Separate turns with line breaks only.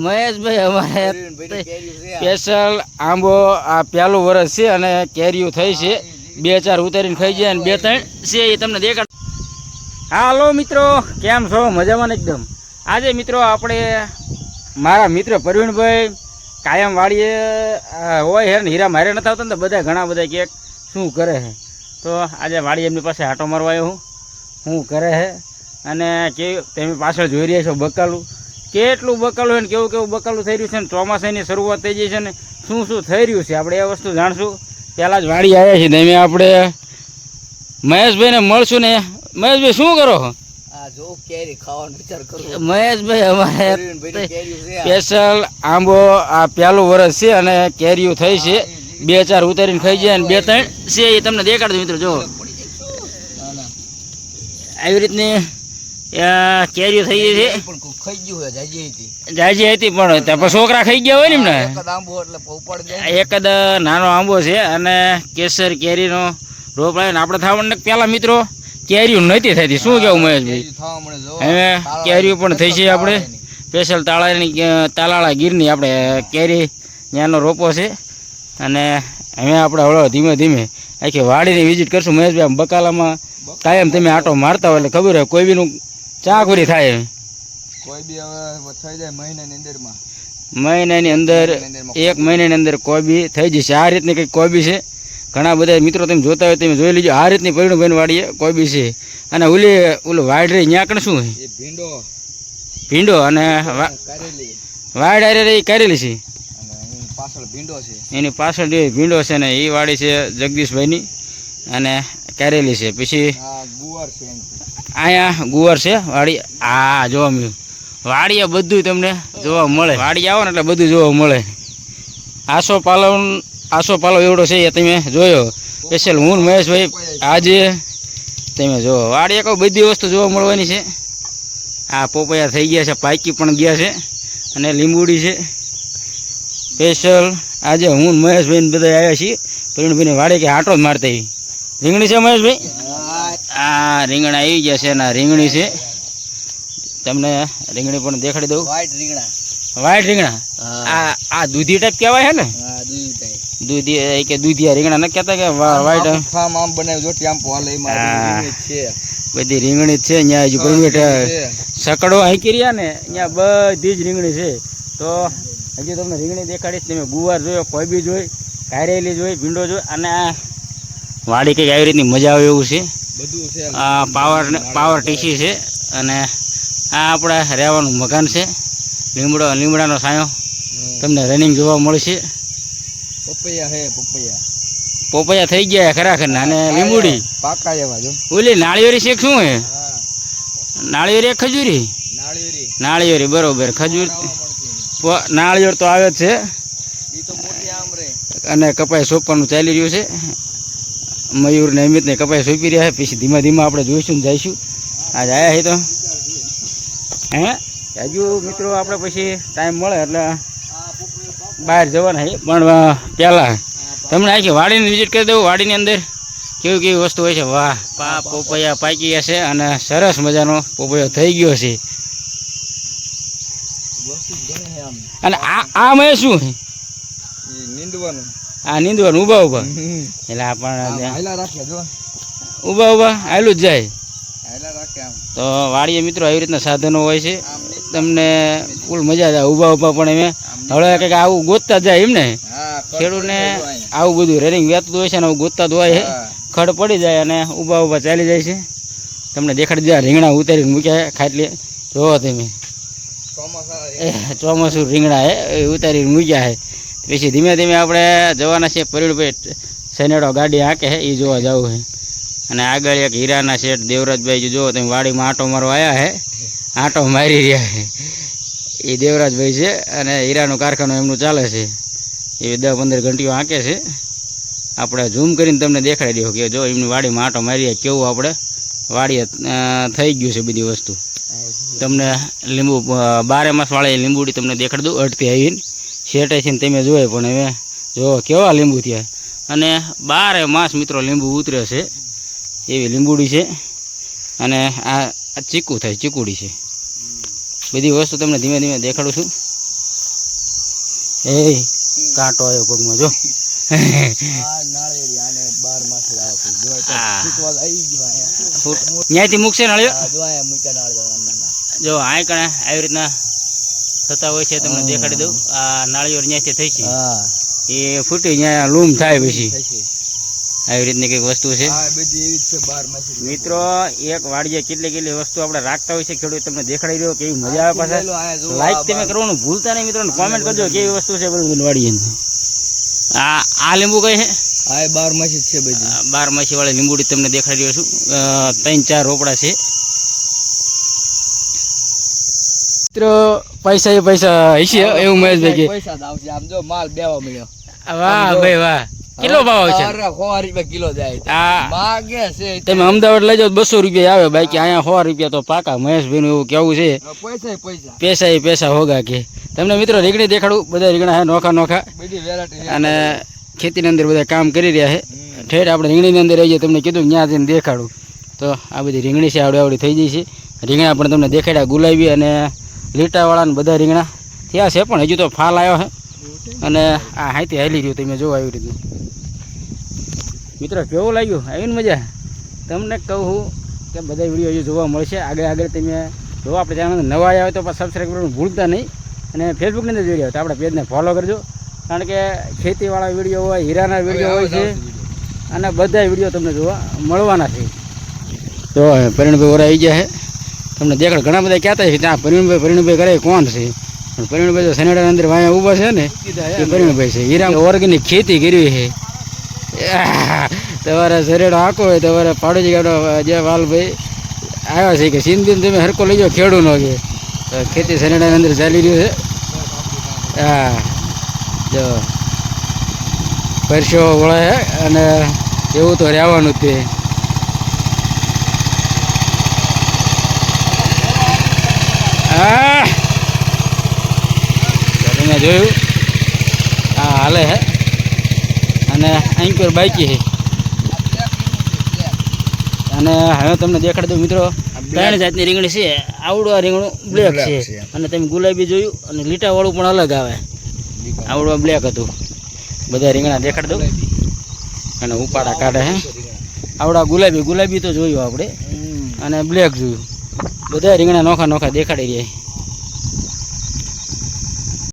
મહેશભાઈ અમારે સ્પેશિયલ આંબો આ પહેલું વર્ષ છે અને કેરીઓ થઈ છે 2-4 ઉતારીને ખાઈ જાય અને 2-3 છે એ તમને દેખાડ. હાલો મિત્રો, કેમ છો? મજામાં ને એકદમ. આજે મિત્રો આપણે મારા મિત્ર પ્રવીણભાઈ કાયમ વાડીએ હોય હે ને હીરા મારે નથી આવતા ને, બધા ઘણા બધા કે શું કરે છે, તો આજે વાડી એમની પાસે આંટો મારવા આવ્યો હું કરે છે. અને કેવું તમે પાછળ જોઈ રહ્યા છો બકાલું, કેટલું બકાલું છે ને કેવું કેવું બકાલું થઈ રહ્યું છે ને ચોમાસાની શરૂઆત થઈ ગઈ છે ને શું શું થઈ રહ્યું છે આપણે એ વસ્તુ જાણશું. પહેલાં જ વાડી આવ્યા છીએ તમે આપણે મહેશભાઈને મળશું ને. મહેશભાઈ શું કરો? મહેશભાઈ અમારે સ્પેશિયલ આંબો આ પહેલું વર્ષ છે અને કેરીઓ થઈ છે 2-4 ઉતારીને ખાઈ જાય અને 2-3 છે એ તમને દેખાડજો મિત્રો. જો આવી રીતની કેરીઓ થઈ ગઈ છે, જાજી હતી પણ છોકરા ખાઈ ગયા હોય ને એમને. એક જ નાનો આંબો છે અને કેસર કેરીનો રોપ લાવીને આપણે થવાનું પહેલાં મિત્રો કેરીઓ નથી થતી. શું કેવું મહેશભાઈ? હવે કેરીઓ પણ થઈ છે આપણે સ્પેશિયલ તાલાળા ગીરની આપણે કેરી ત્યાંનો રોપો છે. અને હવે આપણે હળો ધીમે ધીમે આખી વાડીની વિઝિટ કરશું. મહેશભાઈ આમ બકાલામાં કાયમ તમે આંટો મારતા હોય એટલે ખબર હોય કોઈ બીનું ચાકુરી થાય,
કોઈ બી હવે થઈ જાય મહિનાની
અંદર 1 મહિનાની અંદર કોઈ બી થઈ જશે. આ રીતની કંઈક કોઈ બી છે. ઘણા બધા મિત્રો તમે જોતા હોય તમે જોઈ લીજો. આ રીતની પરિણભાઈ વાડીએ કોઈ બી છે. અને ઓલું વાડ રહી ત્યાં કણ શું ભીંડો અને વાડ આરે રહી કરેલી છે, એની પાછળ ભીંડો છે ને એ વાડી છે જગદીશભાઈની અને કરેલી છે. પછી અહીંયા ગુવાર છે વાડી. આ જોવા મળ્યું વાડીએ બધું તમને જોવા મળે. વાડી આવો ને એટલે બધું જોવા મળે. આસો પાલો એવડો છે એ તમે જોયો સ્પેશિયલ હું મહેશભાઈ આજે તમે જો વાડીએ કહો બધી વસ્તુ જોવા મળવાની છે. આ પોપૈયા થઈ ગયા છે, પાકી પણ ગયા છે અને લીંબુડી છે. સ્પેશિયલ આજે હું મહેશભાઈને બધા આવ્યા છીએ પ્રવીણભાઈને વાડી કે આંટો જ મારતા. એવી રીંગણી છે મહેશભાઈ, આ રીંગણા આવી ગયા છે ને રીંગણી છે. તમને રીંગણી પણ દેખાડી દઉં. વ્હાઈટ રીંગણા આ દૂધી ટાઈપ કહેવાય છે ને? દૂધી કે દૂધિયા રીંગણા ન કહેતા કે વ્હાઈટ બધી રીંગણી જ છે. અહીંયા હજુ સકડો હાંકી રહ્યા ને અહીંયા બધી જ રીંગણી છે. તો હજી તમને રીંગણી દેખાડીશ. તમે ગુવાર જોયો, કોઈ બી જોઈ, કારેલી જોઈ, ભીંડો જોઈ. અને આ વાડી કંઈક આવી રીતની મજા આવે એવું છે. આ પાવર ટીસી છે અને આ આપણા રહેવાનું મકાન છે. લીમડાનો સાયો તમને રનિંગ જોવા મળશે. પોપૈયા થઈ ગયા ખરાખર ને. અને લીંબુડી ઓલી નાળિયેરી શેક શું હે? નાળિયેરી એક ખજૂરી? નાળિયેરી બરોબર. ખજૂર નાળિયેર તો આવે જ છે. અને કપાઈ સોંપવાનું ચાલી રહ્યું છે. મયુર ને અમિતને કપાઈ સોંપી રહ્યા છે. પછી ધીમા ધીમા આપણે જોઈશું ને જઈશું. આજ આવ્યા છે તો હજુ મિત્રો આપણે પછી ટાઈમ મળે એટલે બહાર જવાના છે. પણ પહેલાં તમને આખી વાડીની વિઝિટ કરી દઉં. વાડીની અંદર કેવી કેવી વસ્તુ હોય છે. વાહ, પોપૈયા પાકી ગયા છે અને સરસ મજાનો પોપૈયો થઈ ગયો છે. અને આ મેં શું આ નીંદવાનું ઊભા એટલે ઊભા આયલું જ જાય. તો વાડીએ મિત્રો આવી રીતના સાધનો હોય છે. તમને ફૂલ મજા આવે. ઊભા પણ એમ હવે કંઈક આવું ગોતતા જાય એમ ને. ખેડૂતને આવું બધું રનિંગ વેચતું હોય છે ને આવું ગોતતા જ હોય છે. ખડ પડી જાય અને ઊભા ચાલી જાય છે. તમને દેખાડી દે રીંગણા ઉતારીને મૂક્યા ખાટલી જોવો તમે. ચોમાસું રીંગણા એ ઉતારીને મૂક્યા છે. પછી ધીમે ધીમે આપણે જવાના છે પરિણભાઈ સનેડો ગાડી હાંકે છે એ જોવા જવું છે. અને આગળ એક હીરાના શેઠ દેવરાજભાઈ જુઓ તમે વાડીમાં આંટો મારવા આવ્યા છે, આંટો મારી રહ્યા છે. એ દેવરાજભાઈ છે અને હીરાનું કારખાનું એમનું ચાલે છે. એ 10-15 ઘંટીઓ હાંકે છે. આપણે ઝૂમ કરીને તમને દેખાડી દો કે જો એમની વાડીમાં આંટો મારીએ કેવું આપણે વાડીએ થઈ ગયું છે બધી વસ્તુ. તમને લીંબુ 12 માસ વાળી લીંબુડી તમને દેખાડી દઉં અડતી આવીને શેઠે છે ને તમે જોયે. પણ હવે જો કેવા લીંબુ થયા અને 12 માસ મિત્રો લીંબુ ઉતરે છે એવી લીંબુડી છે. અને આ ચીકુ થાય ચીકુડી છે. બધી વસ્તુ તમને ધીમે ધીમે દેખાડું છું. એ કાંટો આવ્યો પગમાં જો. ત્યાંથી મૂકશે નાળિયો જો આ કણે આવી રીતના થતા હોય છે તમને દેખાડી દઉં. આ નાળિયો ત્યાંથી થઈ છે એ ફૂટી ત્યાં લૂમ થાય પછી આવી રીતની કંઈક વસ્તુ છે. મિત્રો એક વાડીએ કેટલી વસ્તુ આપણે રાખતા હોય છે ખેડૂત તમને દેખાડી રહ્યો કેવી મજા આવે. પાછા લાઈક તમે કરવાનું ભૂલતા નહીં મિત્રો, કોમેન્ટ કરજો કેવી વસ્તુ છે બધી વાડીએ. આ લીંબુ કઈ છે?
આ 12 માસી છે બધી.
12 માસી વાળી લીંબુડી તમને દેખાડી રહ્યો છું. 3-4 રોપડા છે મિત્રો. પૈસા હશે એવું મહેશભાઈ કે
પૈસા આવશે. આમ જો માલ બેવા મળ્યો.
વાહ ભાઈ વાહ. કેટલો ભાવ છે?
100 રૂપિયા કિલો જાય. માગે છે
તમે અમદાવાદ લઈ જાઓ 200 રૂપિયા આવે, બાકી અહીંયા 100 રૂપિયા તો પાકા. મહેશભાઈ નું એવું કેવું છે પૈસા હોગા કે. તમને મિત્રો રીંગણી દેખાડું. બધા રીંગણા છે નોખા
બધી વેરાયટી
અને ખેતીની અંદર બધા કામ કરી રહ્યા છે. ઠેઠ આપણે રીંગણીની અંદર રહીએ તમને કીધું ત્યાં જઈને દેખાડું. તો આ બધી રીંગણી છે આવડી થઈ ગઈ છે. રીંગણા પણ તમને દેખાડ્યા ગુલાબી અને લીટાવાળા ને બધા રીંગણા થયા છે, પણ હજુ તો ફાલ આવ્યો છે અને આ હાઈથી હાલી રહ્યું તમે જો આવી રીતનું. મિત્રો કેવું લાગ્યું? આવીને મજા? તમને કહું કે બધા વિડીયો હજુ જોવા મળશે આગળ તમે જો આપણે ચેનલ નવા આવ્યા હોય તો પણ સબસ્ક્રાઈબ કરવાનું ભૂલતા નહીં. અને ફેસબુકની અંદર જોઈ રહ્યા તો આપણા પેજને ફોલો કરજો, કારણ કે ખેતીવાળા વિડીયો હોય, હીરાના વિડીયો હોય છે અને બધા વિડીયો તમને જોવા મળવાના છે. તો પરિણભાઈ ઓરા આવી ગયા છે તમને દેખાડ. ઘણા બધા કહેતા છે ત્યાં પરિણભાઈ કરે કોણ છે? પણ પરિણભાઈ તો સનેડાની અંદર વાયા ઊભા છે ને એ પરિણભાઈ છે. હીરા ઓર્ગેનિક ખેતી કરવી છે. તમારે સરેડો આખો હોય તમારે પાડોશી ગાડો જે વાલભાઈ આવ્યા છે કે સિંધી તમે હરકો લઈ જાઓ ખેડૂ નો કે ખેતી સનેડાની અંદર ચાલી રહ્યું છે. હા જો પરસો વળે અને એવું તો રહેવાનું જ તે. હા તમે જોયું હા હાલે હે અને અહીં પર બાકી છે. અને હવે તમને દેખાડી દઉં મિત્રો 3 જાતની રીંગણી છે. આવડું આ રીંગણું બ્લેક છે અને તમે ગુલાબી જોયું અને લીટાવાળું પણ અલગ આવે. આવડું બ્લેક હતું. બધા રીંગણા દેખાડી દઉં અને ઉપાડા કાઢે હે. આવડા ગુલાબી તો જોયું આપણે અને બ્લેક જોયું. બધા રીંગણા નોખા દેખાડી રહ્યા.